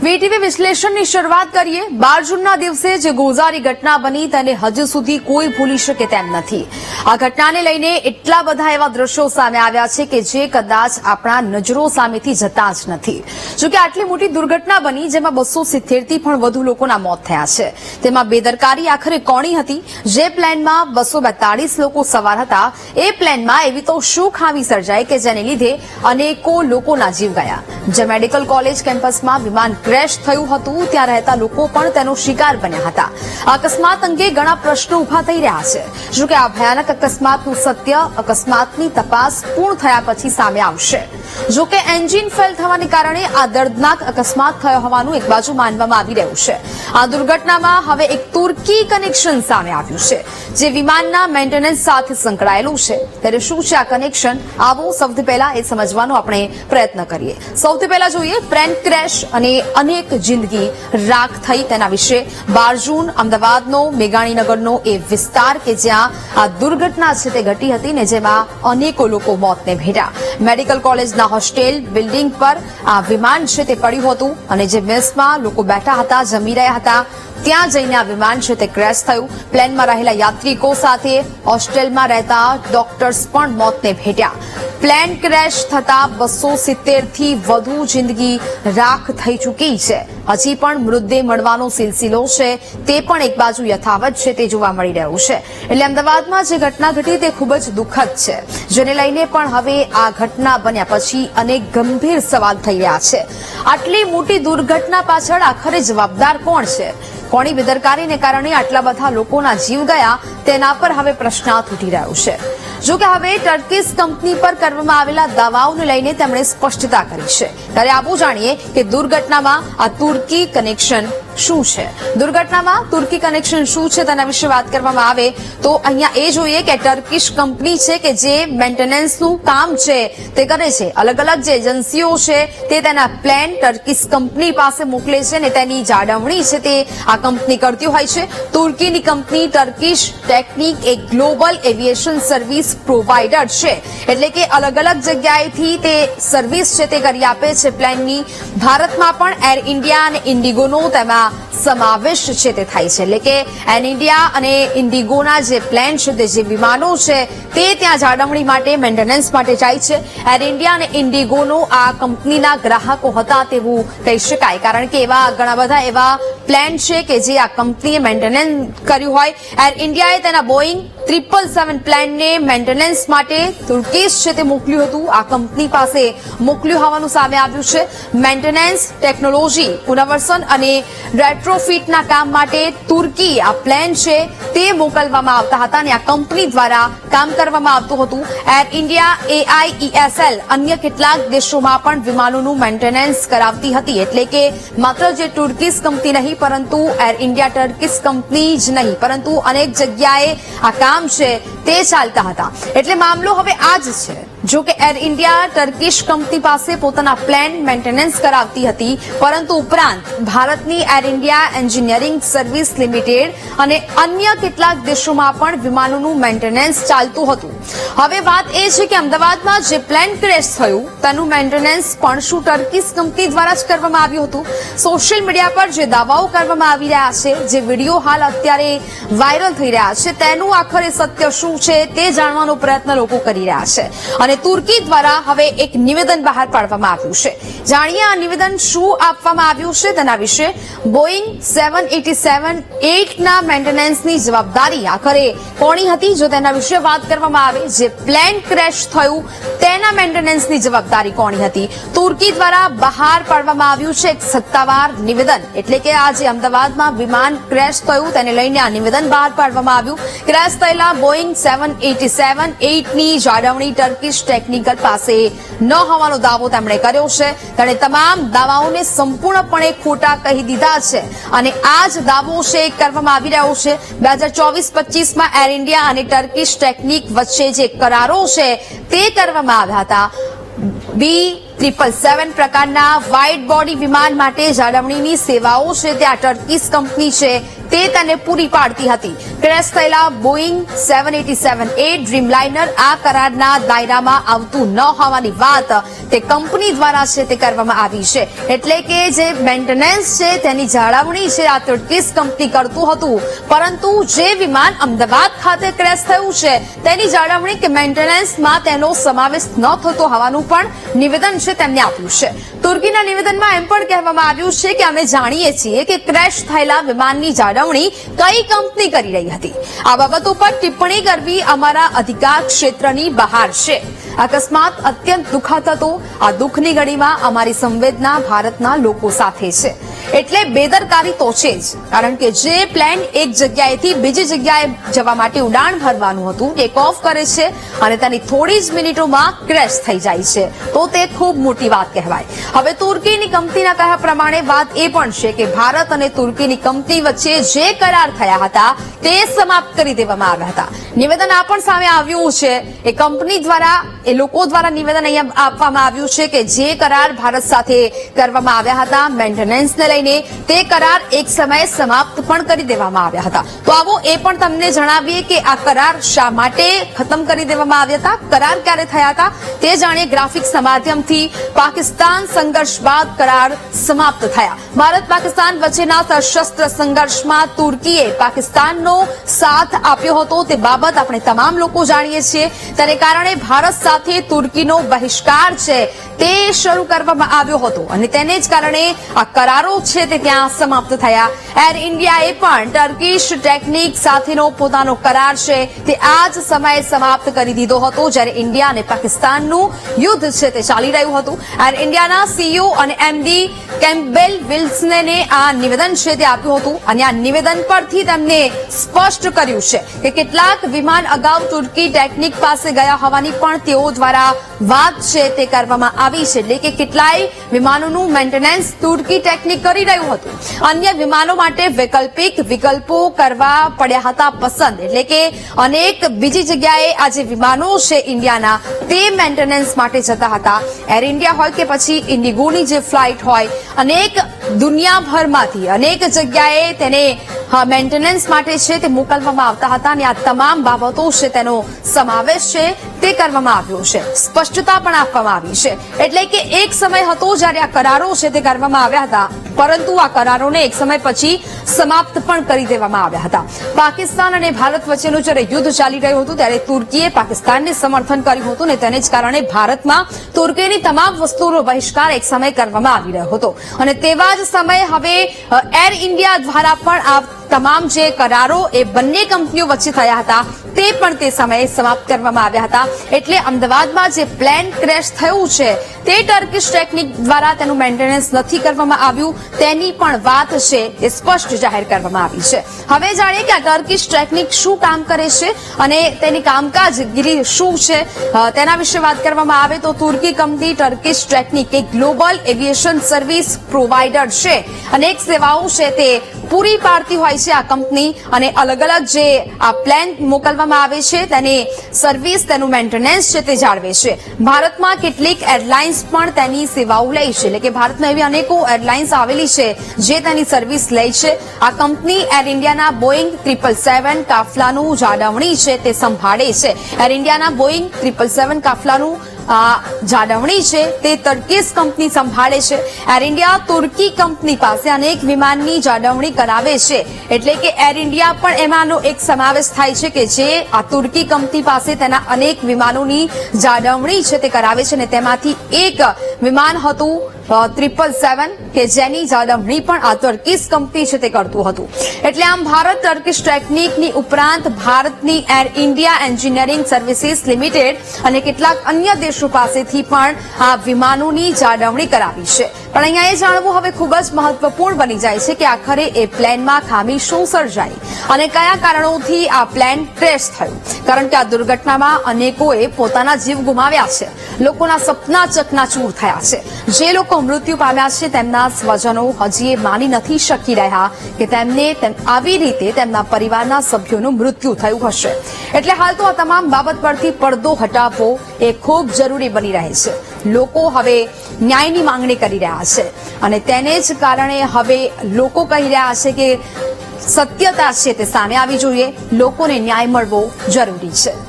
VTV વિશ્લેષણની શરૂઆત કરીએ। 12 જૂનના દિવસે જે ગોઝારી ઘટના બની તેને હજુ સુધી કોઈ ભૂલી શકે તેમ નથી। આ ઘટનાને લઈને એટલા બધા એવા દ્રશ્યો સામે આવ્યા છે કે જે કદાચ આપણા નજરો સામેથી જતા જ નથી। જો કે આટલી મોટી દુર્ઘટના બની જેમાં 270 થી પણ વધુ લોકોના મોત થયા છે। તેમાં બેદરકારી આખરે કોની હતી? જે પ્લેનમાં 242 લોકો સવાર હતા એ પ્લેનમાં એવી તો શું ખામી સર્જાઈ કે જેને લીધે અનેકો લોકોના જીવ ગયા। જે મેડિકલ કોલેજ કેમ્પસમાં વિમાન ક્રેશ થયું હતું ત્યાં રહેતા લોકો પણ તેનો શિકાર બન્યા હતા। આ અકસ્માત અંગે ઘણા પ્રશ્નો ઉભા થઈ રહ્યા છે। જો કે આ ભયાનક અકસ્માતનું સત્ય અકસ્માતની તપાસ પૂર્ણ થયા પછી સામે આવશે। જો કે એન્જિન ફેલ થવાને કારણે આ દર્દનાક અકસ્માત થયો હોવાનું એક બાજુ માનવામાં આવી રહ્યું છે। આ દુર્ઘટનામાં હવે એક તુર્કી કનેક્શન સામે આવ્યું છે જે વિમાનના મેન્ટેનન્સ સાથે સંકળાયેલું છે। ત્યારે શું છે આ કનેક્શન? આવો સૌથી પહેલા એ સમજવાનો આપણે પ્રયત્ન કરીએ। સૌથી પહેલા જોઈએ પ્લેન ક્રેશ અને અનેક જિંદગી રાખ થઈ તેના વિશે। 12 જૂન અમદાવાદનો મેઘાણીનગરનો એ વિસ્તાર કે જ્યાં આ દુર્ઘટના છે તે ઘટી હતી ને જેમાં અનેકો લોકો મોતને ભેટ્યા। મેડિકલ કોલેજના હોસ્ટેલ બિલ્ડિંગ પર આ વિમાન છે તે પડ્યું હતું અને જે મેસમાં લોકો બેઠા હતા જમી રહ્યા હતા ત્યાં જઈને આ વિમાન છે તે ક્રેશ થયું। પ્લેનમાં રહેલા યાત્રિકો સાથે હોસ્ટેલમાં રહેતા ડોક્ટર્સ પણ મોતને ભેટ્યા। પ્લેન ક્રેશ થતા 270 થી વધુ જિંદગી રાખ થઈ ચૂકી છે। હજી પણ મૃતદેહ મળવાનો સિલસિલો છે તે પણ એક બાજુ યથાવત છે તે જોવા મળી રહ્યું છે। એટલે અમદાવાદમાં જે ઘટના ઘટી તે ખૂબ જ દુઃખદ છે જેને લઈને પણ હવે આ ઘટના બન્યા પછી અનેક ગંભીર સવાલ થઈ રહ્યા છે। આટલી મોટી દુર્ઘટના પાછળ આખરે જવાબદાર કોણ છે? કોની બેદરકારીને કારણે આટલા બધા લોકોના જીવ ગયા તેના પર હવે પ્રશ્નાર્થ ઉઠી રહ્યો છે। જો કે હવે ટર્કીશ કંપની પર કરવામાં આવેલા દાવાઓને લઈને તેમણે સ્પષ્ટતા કરી છે। ત્યારે આવું જાણીએ કે દુર્ઘટનામાં આ તુર્કી કનેક્શન શું છે? દુર્ઘટનામાં તુર્કી કનેક્શન શું છે તેના વિશે વાત કરવામાં આવે તો અહીંયા એ જોઈએ કે ટર્કીશ કંપની છે કે જે મેન્ટેનન્સનું કામ છે તે કરે છે। અલગ અલગ જે એજન્સીઓ છે તે તેના પ્લેન ટર્કીશ કંપની પાસે મોકલે છે અને તેની જાળવણી છે તે આ કંપની કરતી હોય છે। તુર્કીની કંપની ટર્કીશ ટેકનિક એક ગ્લોબલ એવિએશન સર્વિસ પ્રોવાઇડર છે એટલે કે અલગ અલગ જગ્યાએથી તે સર્વિસ છે તે કરી આપે છે પ્લેનની। ભારતમાં પણ એર ઇન્ડિયા અને ઇન્ડિગોનો તેમાં સમાવેશ છે તે થાય છે એટલે કે એર ઇન્ડિયા અને ઇન્ડિગોના જે પ્લેન છે તે જે વિમાનો છે તે ત્યાં જાળવણી માટે મેન્ટેનન્સ માટે જાય છે। એર ઇન્ડિયા અને ઇન્ડિગોનો આ કંપનીના ગ્રાહકો હતા તેવું કહી શકાય કારણ કે એવા ઘણા બધા એવા પ્લેન છે કે જે આ કંપનીએ મેન્ટેનન્સ કર્યું હોય। એર ઇન્ડિયાએ તેના બોઈંગ 777 પ્લેનને મેન્ટેનન્સ માટે તુર્કીશ છે તે મોકલ્યું હતું આ કંપની પાસે મોકલ્યું હોવાનું સામે આવ્યું છે। મેન્ટેનન્સ ટેકનોલોજી પુનર્વસન અને રેટ્રોફિટના કામ માટે તુર્કી આ પ્લેન છે તે મોકલવામાં આવતા હતા અને આ કંપની દ્વારા કામ કરવામાં આવતું હતું। એર ઇન્ડિયા AIESL અન્ય કેટલાક દેશોમાં પણ વિમાનોનું મેન્ટેનન્સ કરાવતી હતી એટલે કે માત્ર જે તુર્કીશ કંપની નહીં પરંતુ એર ઇન્ડિયા ટર્કીશ કંપની જ નહીં પરંતુ અનેક જગ્યાએ આ કામ છે તે ચાલતા હતા એટલે મામલો હવે આ જ છે। જો કે એર ઇન્ડિયા ટર્કીશ કંપની પાસે પોતાના પ્લેન મેન્ટેનન્સ કરાવતી હતી પરંતુ ઉપરાંત ભારતની air India engineering service limited અને અન્ય કેટલાક દેશોમાં પણ વિમાનોનું મેન્ટેનન્સ ચાલતું હતું। હવે વાત એ છે કે અમદાવાદમાં જે પ્લેન ક્રેશ થયું તેનું મેન્ટેનન્સ પણ શું ટર્કીશ કંપની દ્વારા જ કરવામાં આવ્યું હતું? સોશિયલ મીડિયા પર જે દાવાઓ કરવામાં આવી રહ્યા છે જે વિડીયો હાલ અત્યારે વાયરલ થઈ રહ્યા છે તેનું આખરે સત્ય શું છે તે જાણવાનો પ્રયત્ન લોકો કરી રહ્યા છે અને તુર્કી દ્વારા હવે એક નિવેદન બહાર પાડવામાં આવ્યું છે। જાણીએ આ નિવેદન શું આપવામાં આવ્યું છે તેના વિશે। બોઈંગ 787-8 ના મેન્ટેનન્સની જવાબદારી આખરે કોની હતી જો તેના વિશે વાત કરવામાં આવે જે પ્લેન ક્રેશ થયું તેના મેન્ટેનન્સની જવાબદારી કોની હતી? તુર્કી દ્વારા બહાર પાડવામાં આવ્યું છે એક સત્તાવાર નિવેદન એટલે કે આ જે અમદાવાદમાં વિમાન ક્રેશ થયું તેને લઈને આ નિવેદન બહાર પાડવામાં આવ્યું। ક્રેશ થયેલા બોઈંગ 787-8 ની જાળવણી ટર્કીશ ટેકનિકલ પાસે ન હોવાનો દાવો તેમણે કર્યો છે। તેણે તમામ દાવાઓને સંપૂર્ણપણે ખોટા કહી દીધા છે અને આ જ દાવો છે કરવામાં આવી રહ્યો છે। 2024-25માં એર ઇન્ડિયા અને ટર્કીશ ટેકનિક વચ્ચે જે કરારો છે તે કરવામાં આવ્યા હતા। B777 પ્રકારના વાઇડ બોડી વિમાન માટે જાળવણીની સેવાઓ છે તે આ ટર્કીશ કંપની છે તે તેને પૂરી પાડતી હતી. ક્રેશ થયેલા બોઈંગ 787A ડ્રીમલાઇનર આ કરારના દાયરામાં આવતું ન હોવાની વાત તે કંપની દ્વારા છે તે કરવામાં આવી છે. એટલે કે જે મેન્ટેનન્સ છે તેની જાળવણી છે આ ટર્કીશ કંપની કરતું હતું, પરંતુ જે વિમાન અમદાવાદ ખાતે ક્રેશ થયું છે તેની જાળવણી કે મેન્ટેનન્સમાં તેનો સમાવેશ ન થતો હોવાનું પણ નિવેદન છે તેમને આપ્યું છે. તુર્કીના નિવેદનમાં એમ પણ કહેવામાં આવ્યું છે કે અમે જાણીએ છીએ કે ક્રેશ થયેલા વિમાનની જાળવણી કઈ કંપની કરી રહી હતી. આ બાબતો પર ટિપ્પણી કરવી અમારા અધિકાર ક્ષેત્રની બહાર છે. અકસ્માત અત્યંત દુઃખદ હતો. આ દુઃખની ઘડીમાં અમારી સંવેદના ભારતના લોકો સાથે છે. એટલે બેદરકારી તો છે જ, કારણ કે જે પ્લેન એક જગ્યાએથી બીજી જગ્યાએ જવા માટે ઉડાન ભરવાનું હતું ટેક ઓફ કરે છે અને તેની થોડી જ મિનિટોમાં ક્રેશ થઈ જાય છે, તો તે ખૂબ મોટી વાત કહેવાય. હવે તુર્કીની કંપનીના કહ્યા પ્રમાણે વાત એ પણ છે કે ભારત અને તુર્કીની કંપની વચ્ચે જે કરાર થયા હતા તે સમાપ્ત કરી દેવામાં આવ્યા હતા. નિવેદન આ પણ સામે આવ્યું છે એ કંપની દ્વારા, એ લોકો દ્વારા નિવેદન અહીંયા આપવામાં આવ્યું છે કે જે કરાર ભારત સાથે કરવામાં આવ્યા હતા મેન્ટેનન્સને લઈને, તે કરાર એક સમયે સમાપ્ત પણ કરી દેવામાં આવ્યા હતા. તો આવો એ પણ તમને જણાવીએ કે આ કરાર શા માટે ખતમ કરી દેવામાં આવ્યા હતા, કરાર ક્યારે થયા હતા તે જાણીએ ગ્રાફિક્સના માધ્યમથી. પાકિસ્તાન સંઘર્ષ બાદ કરાર સમાપ્ત થયા. ભારત પાકિસ્તાન વચ્ચેના સશસ્ત્ર સંઘર્ષમાં તુર્કીએ પાકિસ્તાનનો સાથ આપ્યો હતો તે બાબત આપણે તમામ લોકો જાણીએ છીએ. તેને કારણે ભારત સાથે તુર્કીનો બહિષ્કાર છે તે શરૂ કરવામાં આવ્યો હતો અને તેને જ કારણે આ કરારો છે તે ત્યાં સમાપ્ત થયા. એર ઇન્ડિયાએ પણ ટર્કીશ ટેકનિક સાથેનો પોતાનો કરાર છે તે આ જ સમયે સમાપ્ત કરી દીધો હતો જ્યારે ઇન્ડિયા અને પાકિસ્તાનનું યુદ્ધ છે તે ચાલી રહ્યું હતું. એર ઇન્ડિયાના સીઈઓ અને એમડી કેમ્પબેલ વિલ્સને આ નિવેદન છે તે આપ્યું હતું અને આ નિવેદન પરથી તેમને સ્પષ્ટ કર્યું છે કે કેટલાક વિમાન અગાઉ તુર્કી ટેકનિક પાસે ગયા હોવાની પણ તેઓ દ્વારા વાત છે તે કરવામાં આવી છે. એટલે કે કેટલાય વિમાનોનું મેન્ટેનન્સ તુર્કી ટેકનિક કરી રહ્યું હતું. અન્ય વિમાનો માટે વૈકલ્પિક વિકલ્પો કરવા પડ્યા હતા પસંદ. એટલે કે અનેક બીજી જગ્યાએ આ જે વિમાનો છે ઇન્ડિયાના તે મેન્ટેનન્સ માટે જતા હતા. એર ઇન્ડિયા હોય કે પછી ઇન્ડિગોની જે ફ્લાઇટ હોય, અનેક દુનિયાભરમાંથી અનેક જગ્યાએ તેને મેન્ટેનન્સ માટે છે તે મોકલવામાં આવતા હતા અને આ તમામ બાબતો છે તેનો સમાવેશ છે તે કરવામાં આવ્યો છે. સ્પષ્ટતા પણ આપવામાં આવી છે. એટલે કે એક સમય હતો જ્યારે આ કરારો છે તે કરવામાં આવ્યા હતા, પરંતુ આ કરારોને એક સમય પછી સમાપ્ત પણ કરી દેવામાં આવ્યા હતા. પાકિસ્તાન અને ભારત વચ્ચેનું જ્યારે યુદ્ધ ચાલી રહ્યું હતું ત્યારે તુર્કીએ પાકિસ્તાનને સમર્થન કર્યું હતું અને તેને જ કારણે ભારતમાં તુર્કીની તમામ વસ્તુઓનો બહિષ્કાર એક સમય કરવામાં આવી રહ્યો હતો અને તેવા જ સમયે હવે એર ઇન્ડિયા દ્વારા પણ આ તમામ જે કરારો એ બંને કંપનીઓ વચ્ચે થયા હતા તે પણ તે સમયે સમાપ્ત કરવામાં આવ્યા હતા. એટલે અમદાવાદમાં જે પ્લેન ક્રેશ થયું છે તે ટર્કીશ ટેકનિક દ્વારા તેનું મેન્ટેનન્સ નથી કરવામાં આવ્યું તેની પણ વાત છે એ સ્પષ્ટ જાહેર કરવામાં આવી છે. હવે જાણીએ કે આ ટર્કીશ ટેકનિક શું કામ કરે છે અને તેની કામકાજગીરી શું છે તેના વિશે વાત કરવામાં આવે તો તુર્કી કંપની ટર્કીશ ટેકનિક એક ગ્લોબલ એવિએશન સર્વિસ પ્રોવાઇડર છે. અનેક સેવાઓ છે તે પૂરી પાડતી હોય છે આ કંપની અને અલગ અલગ જે આ પ્લેન મોકલવામાં આવે છે તેની સર્વિસ, તેનું મેન્ટેનન્સ છે તે જાળવે છે. ભારતમાં કેટલીક એરલાઇન્સ પણ તેની સેવાઓ લે છે. એટલે કે ભારતમાં એવી અનેકો એરલાઇન્સ આવેલી છે જે તેની સર્વિસ લે છે. આ કંપની એર ઇન્ડિયાના બોઈંગ 777 કાફલાનું જાળવણી છે તે સંભાળે છે. એર ઇન્ડિયાના બોઈંગ 777 કાફલાનું જાળવણી છે તે ટર્કીશ કંપની સંભાળે છે. એર ઇન્ડિયા તુર્કી કંપની પાસે અનેક વિમાનની જાળવણી કરાવે છે. એટલે કે એર ઇન્ડિયા પણ એમાંનો એક સમાવેશ થાય છે કે જે આ તુર્કી કંપની પાસે તેના અનેક વિમાનોની જાળવણી છે તે કરાવે છે અને તેમાંથી એક વિમાન હતું 777 કે જેની જાળવણી પણ આ ટર્કીશ કંપની છે તે કરતું હતું. એટલે આમ ભારત ટર્કીશ ટેકનિકની ઉપરાંત ભારતની air India engineering services limited અને કેટલાક અન્ય દેશો પાસેથી પણ આ વિમાનોની જાળવણી કરાવી છે. પણ અહીંયા એ જાણવું હવે ખૂબ જ મહત્વપૂર્ણ બની જાય છે કે આખરે એ પ્લેનમાં ખામી શું સર્જાઈ અને કયા કારણોથી આ પ્લેન ક્રેશ થયું. કારણ કે આ દુર્ઘટનામાં અનેકોએ પોતાના જીવ ગુમાવ્યા છે. લોકોના સપના ચકનાચૂર થયા છે. જે લોકો મૃત્યુ પામ્યા છે તેમના સ્વજનો હજી માની નથી શકી રહ્યા કે તેમને આવી રીતે તેમના પરિવારના સભ્યોનું મૃત્યુ થયું હશે. એટલે હાલ તો આ તમામ બાબત પરથી પડદો હટાવવો એ ખૂબ જરૂરી બની રહે છે. લોકો હવે ન્યાયની માંગણી કરી રહ્યા છે અને તેને જ કારણે હવે લોકો કહી રહ્યા છે કે સત્યતા છે તે સામે આવી જોઈએ. લોકોને ન્યાય મળવો જરૂરી છે.